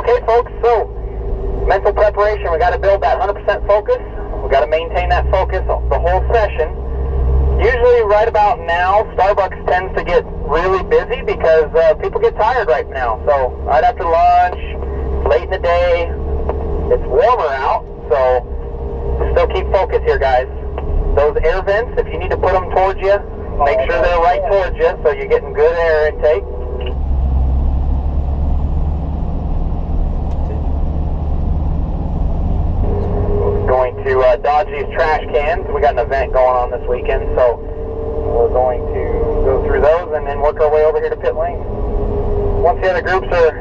Okay, folks, so mental preparation, we got to build that 100% focus. We got to maintain that focus the whole session. Usually right about now, Starbucks tends to get really busy because people get tired right now. So right after lunch, late in the day, it's warmer out, so still keep focus here, guys. Those air vents, if you need to put them towards you, make sure they're right towards you so you're getting good air intake. To dodge these trash cans. We got an event going on this weekend, so we're going to go through those and then work our way over here to pit lane. Once the other groups are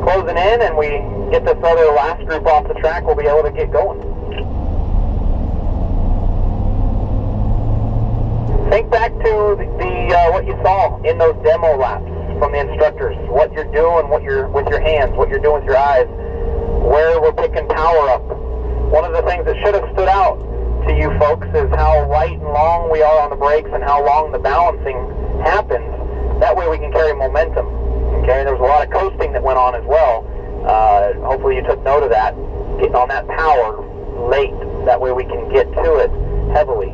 closing in and we get this other last group off the track, we'll be able to get going. Think back to the what you saw in those demo laps from the instructors, what you're doing, with your hands, what you're doing with your eyes, where we're picking power up. One of the things that should have stood out to you folks is how light and long we are on the brakes and how long the balancing happens. That way we can carry momentum. Okay, there was a lot of coasting that went on as well. Hopefully you took note of that. Getting on that power late. That way we can get to it heavily.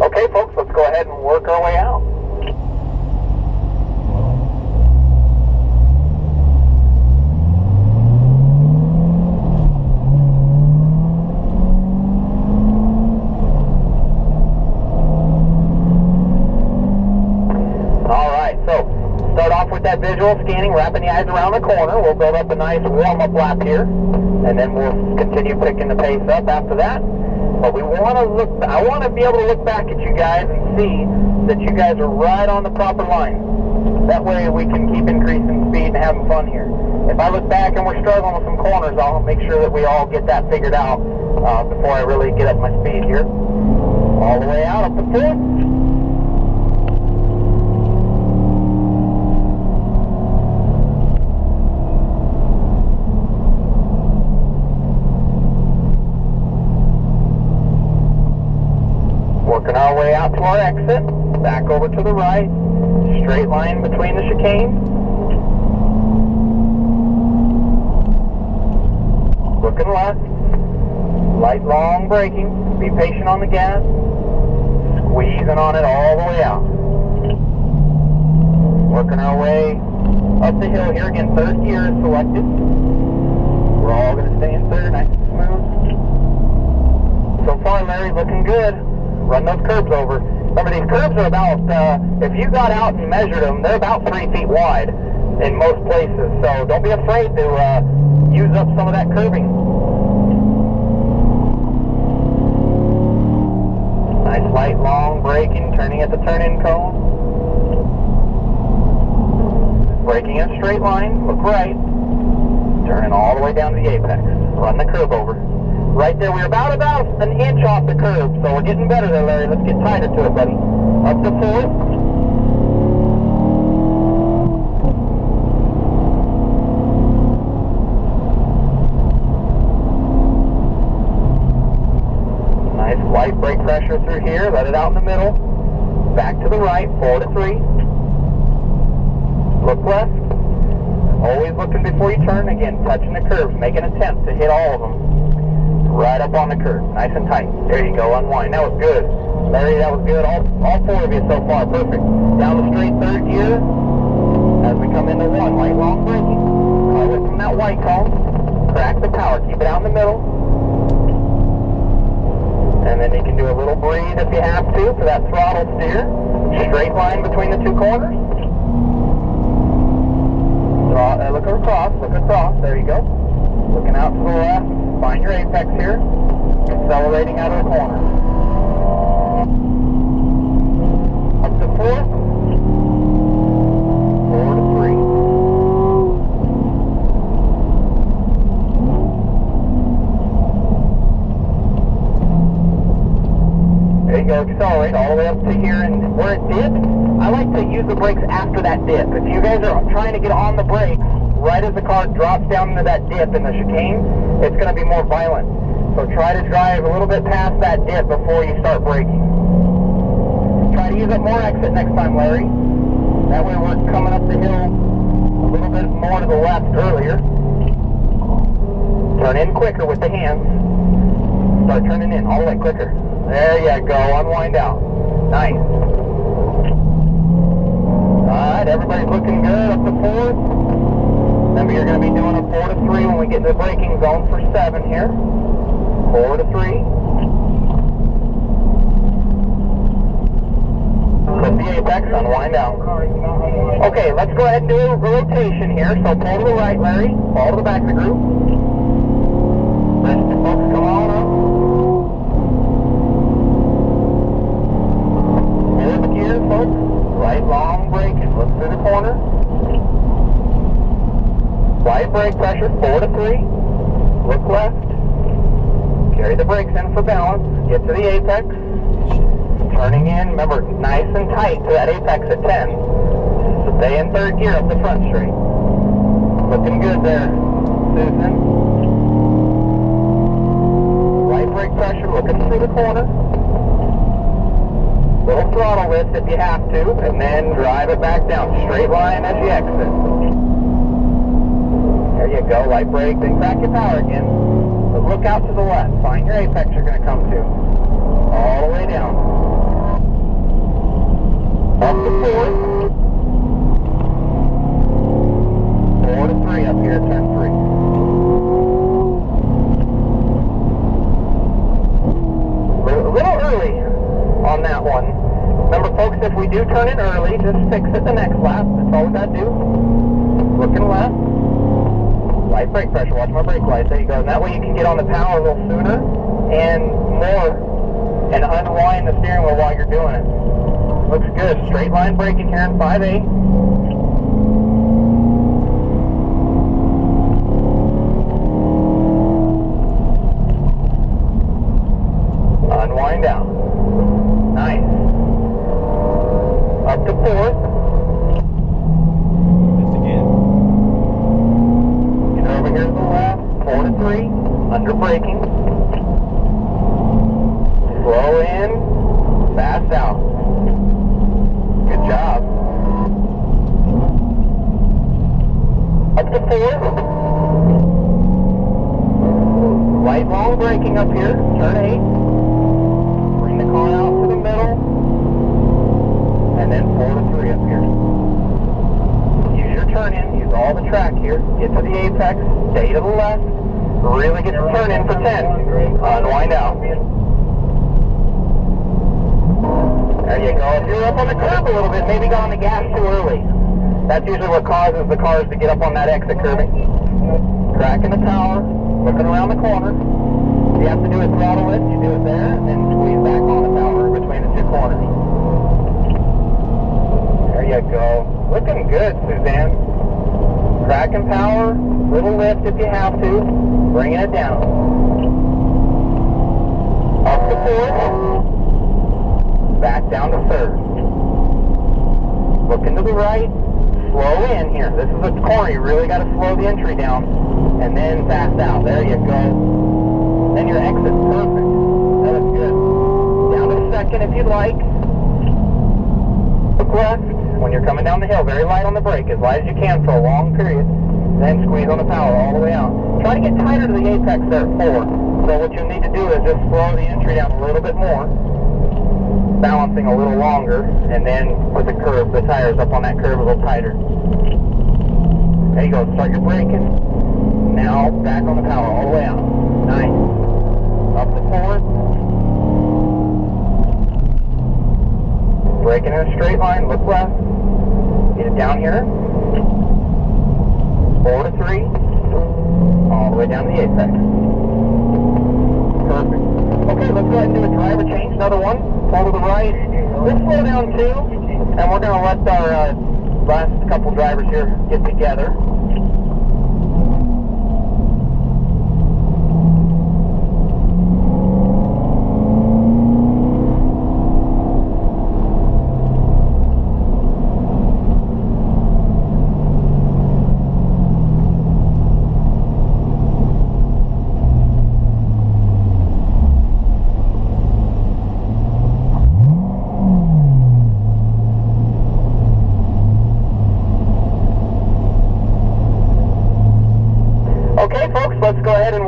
Okay, folks, let's go ahead and work our way out. All right, so start off with that visual scanning, wrapping the eyes around the corner. We'll build up a nice warm-up lap here, and then we'll continue picking the pace up after that. But we want to look, I want to be able to look back at you guys and see that you guys are right on the proper line. That way we can keep increasing speed and having fun here. If I look back and we're struggling with some corners, I'll make sure that we all get that figured out before I really get up my speed here. All the way out up the foot. Working our way out to our exit, back over to the right, straight line between the chicanes. Looking left, light long braking, be patient on the gas, squeezing on it all the way out. Working our way up the hill here, again third gear is selected. We're all going to stay in third, nice and smooth. So far Larry, looking good. Run those curbs over. Remember, these curbs are about, if you got out and measured them, they're about 3 feet wide in most places. So don't be afraid to use up some of that curbing. Nice light long braking, turning at the turn-in cone. Braking in a straight line, look right. Turning all the way down to the apex. Run the curb over. Right there, we're about an inch off the curb, so we're getting better there, Larry. Let's get tighter to it, buddy. Up to full. Nice light brake pressure through here. Let it out in the middle. Back to the right, 4 to 3. Look left. Always looking before you turn. Again, touching the curves. Make an attempt to hit all of them. Right up on the curve, nice and tight. There you go, unwind. That was good. Larry, that was good. All 4 of you so far, perfect. Down the straight third gear as we come into 1. Light long braking. Carve it from that white cone. Crack the power. Keep it out in the middle. And then you can do a little breathe if you have to for that throttle steer. Straight line between the 2 corners. Look across. There you go. Looking out to the left. Find your apex here, accelerating out of the corner. Up to 4, 4 to 3. go, accelerate all the way up to here, and where it dips, I like to use the brakes after that dip. If you guys are trying to get on the brakes right as the car drops down into that dip in the chicane, it's going to be more violent. So try to drive a little bit past that dip before you start braking. Try to use up more exit next time, Larry. That way we're coming up the hill a little bit more to the left earlier. Turn in quicker with the hands. Start turning in all the way quicker. There you go, unwind out. Nice. Alright, everybody's looking good up to 4. Remember, you're going to be doing a 4 to 3 when we get to the braking zone for 7 here. 4 to 3. Clip the apex, unwind out. Okay, let's go ahead and do a rotation here. So pull to the right, Larry. Fall to the back of the group. Rest the folks, come on up. Fourth gear, folks. Right long brake, look through the corner. Slight brake pressure, 4 to 3. Look left. Carry the brakes in for balance. Get to the apex. Turning in, remember, nice and tight to that apex at 10. So stay in 3rd gear up the front straight. Looking good there, Susan. Light brake pressure, looking through the corner. Little throttle lift if you have to, and then drive it back down. Straight line as you exit. There you go, light brake, then crack your power again. But look out to the left. Find your apex you're going to come to. All the way down. Up to 4. 4 to 3 up here, turn 3. A little early on that one. Remember, folks, if we do turn in early, just fix it the next lap. That's all we got to do. Looking left. Light brake pressure. Watch my brake lights. There you go. And that way you can get on the power a little sooner and more and unwind the steering wheel while you're doing it. Looks good. Straight line braking here in 5/8. Unwind out. Nice. Up to 4th. That's again. Get over here to the left. 4 to 3. Under braking. Slow in. Fast out. Good job. Up to 4th. Light long braking up here. Turn 8. Bring the car out to the middle. And then 4 to 3 up here. Use your turn in. Use all the track here. Get to the apex. Stay to the left. Really get the turn in for 10. Unwind out. There you go. If you're up on the curb a little bit, maybe got on the gas too early. That's usually what causes the cars to get up on that exit curbing. Cracking the tower, looking around the corner. If you have to do a throttle lift, you do it there, and then squeeze back on the tower between the 2 corners. There you go. Looking good, Suzanne. Cracking power, little lift if you have to, bringing it down. Up to 4th. Back down to 3rd. Looking to the right. Slow in here. This is a corner. You really got to slow the entry down. And then fast out. There you go. Then your exit's perfect. That is good. Down to 2nd if you'd like. Look left. When you're coming down the hill, very light on the brake. As light as you can for a long period. Then squeeze on the power all the way out. Try to get tighter to the apex there at 4. So what you need to do is just slow the entry down a little bit more. Balancing a little longer, and then put the curve, the tires up on that curve a little tighter. There you go, start your braking. Now back on the power all the way out. Nice. Up to 4th. Braking in a straight line, look left. Get it down here. 4 to 3. All the way down to the apex. Perfect. Okay, let's go ahead and do a driver change, another one. Pull to the right. Let's slow down too, and we're going to let our last couple drivers here get together.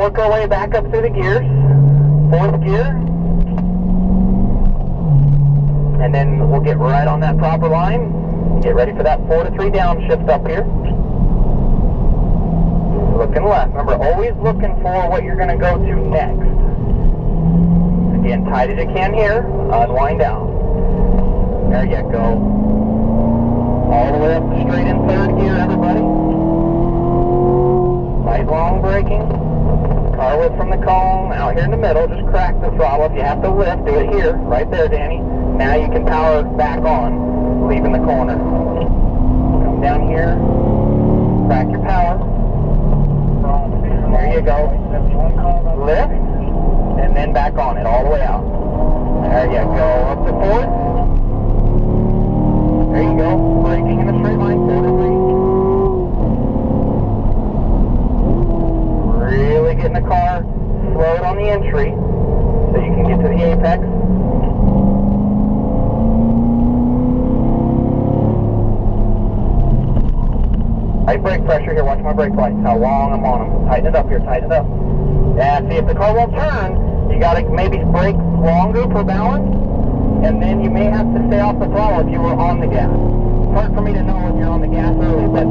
work our way back up through the gears. 4th gear. And then we'll get right on that proper line. Get ready for that 4 to 3 downshift up here. Looking left. Remember, always looking for what you're going to go to next. Again, tight as you can here. Unwind out. There you go. All the way up to straight in 3rd gear, everybody. Light long braking. Car lift from the cone. Out here in the middle, just crack the throttle. If you have to lift, do it here. Right there, Danny. Now you can power back on, leaving the corner. Come down here. Crack your power. There you go. Lift, and then back on it, all the way out. There you go. Up to 4th. There you go. Braking in a straight line, 4 to 3. Really getting the car slowed on the entry so you can get to the apex. Tight brake pressure here. Watch my brake lights. How long I'm on them. Tighten it up here. Tighten it up. Yeah, see, if the car won't turn, you got to maybe brake longer for balance, and then you may have to stay off the throttle if you were on the gas. It's hard for me to know if you're on the gas early, but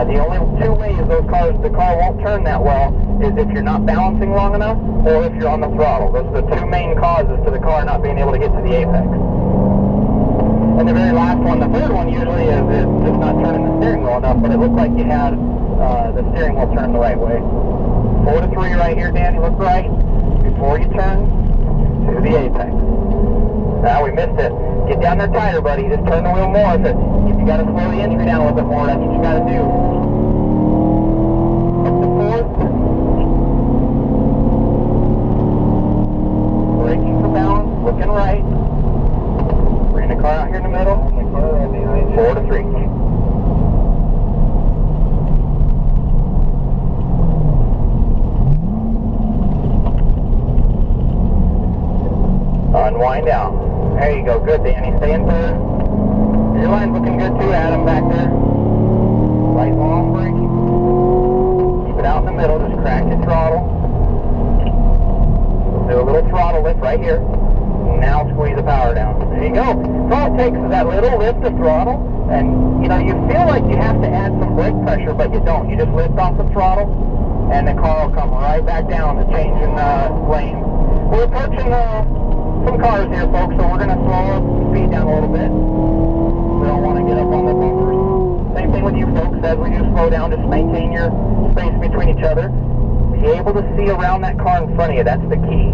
the only 2 ways the car won't turn that well is if you're not balancing long enough or if you're on the throttle. Those are the 2 main causes to the car not being able to get to the apex. And the very last one, the 3rd one, usually is just not turning the steering wheel enough, but it looked like you had the steering wheel turned the right way. 4 to 3 right here, Danny. Look right before you turn to the apex. Now we missed it. Get down there tighter, buddy. Just turn the wheel more. If you got to slow the entry down a little bit more, that's what you got to do. Up to 4th. Braking for balance. Looking right. Bring the car out here in the middle. 4 to 3. Unwind out. There you go. Good, Danny. Stay in 3rd. Your line's looking good too, Adam, back there. Light long braking. Keep it out in the middle. Just crack your throttle. Do a little throttle lift right here. Now squeeze the power down. There you go. All it takes is that little lift of throttle, and you know, you feel like you have to add some brake pressure, but you don't. You just lift off the throttle, and the car will come right back down to changing lanes. We're approaching some cars here, folks, so we're going to slow the speed down a little bit. We don't want to get up on the bumpers. Same thing with you folks. As we do slow down, just maintain your space between each other. Be able to see around that car in front of you. That's the key.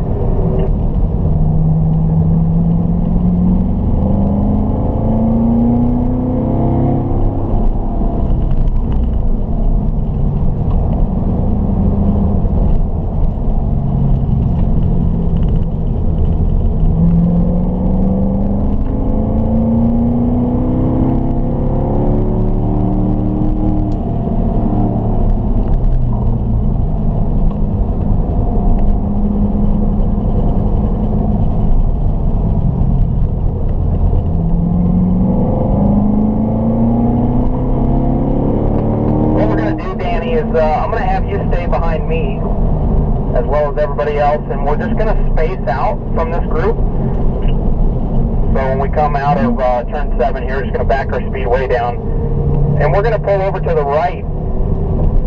I'm going to have you stay behind me as well as everybody else, and we're just going to space out from this group. So when we come out of turn 7 here, we're just going to back our speed way down, and we're going to pull over to the right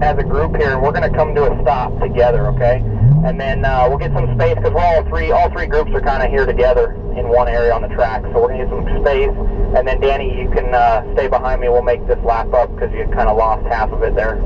as a group here, and we're going to come to a stop together, okay? And then we'll get some space because we're all three groups are kind of here together in one area on the track, so we're going to get some space. And then Danny, you can stay behind me. We'll make this lap up because you kind of lost half of it there.